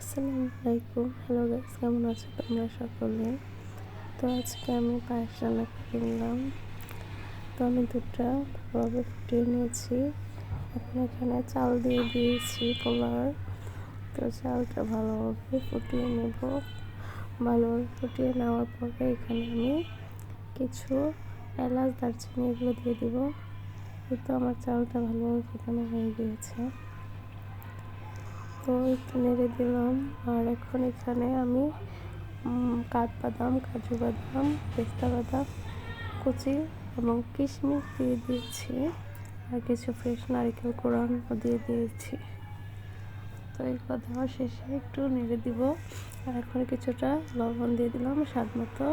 আসসালামু আলাইকুম। Hello guys, কেমন আছো তোমরা সকলে? তো আজকে আমি পায়েস রান্না করে নিলাম। তো আমি দুধটা ভালোভাবে ফুটিয়ে নিয়েছি। এখন এখানে চাল দিয়ে দিয়েছি পোলার। তো চালটা ভালোভাবে ফুটিয়ে নেব। ভালোভাবে ফুটিয়ে নেওয়ার পরে এখানে আমি কিছু এলাচ, দারচিনি এগুলো দিয়ে দিব। কিন্তু আমার চালটা ভালোভাবে ফোটানো হয়ে গিয়েছে। তো একটু নেড়ে দিলাম। আর এখন এখানে আমি কাঠবাদাম, কাজু বাদাম, পেস্তা বাদাম কুচি এবং কিশমিশ দিয়ে দিয়েছি। আর কিছু ফ্রেশ নারকেল কোড়ানো দিয়ে দিয়েছি। তো এগুলো দেওয়া শেষে একটু নেড়ে দিব। আর এখন কিছুটা লবণ দিয়ে দিলাম স্বাদ মতো।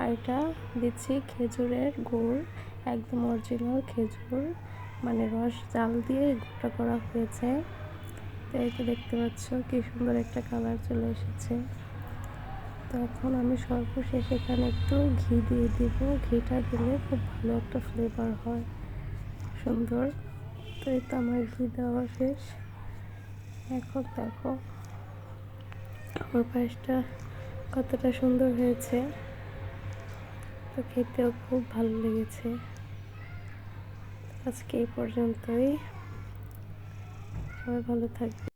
আর এটা দিচ্ছি খেজুরের গুড়, একদম অরিজিনাল খেজুর, মানে রস জাল দিয়ে গুঁড়া করা হয়েছে। তো এই তো দেখতে পাচ্ছ কি সুন্দর একটা কালার চলে এসেছে। তো এখন আমি সর্বশেষ এখানে একটু ঘি দিয়ে দিব। ঘিটা দিলে খুব ভালো একটা ফ্লেভার হয়, সুন্দর। তো এই তো আমার ঘি দেওয়া শেষ। এখন দেখো আমার পায়েসটা কতটা সুন্দর হয়েছে। তো খেতেও খুব ভালো লেগেছে। আজকে এই পর্যন্তই। সবাই ভালো থাকবে।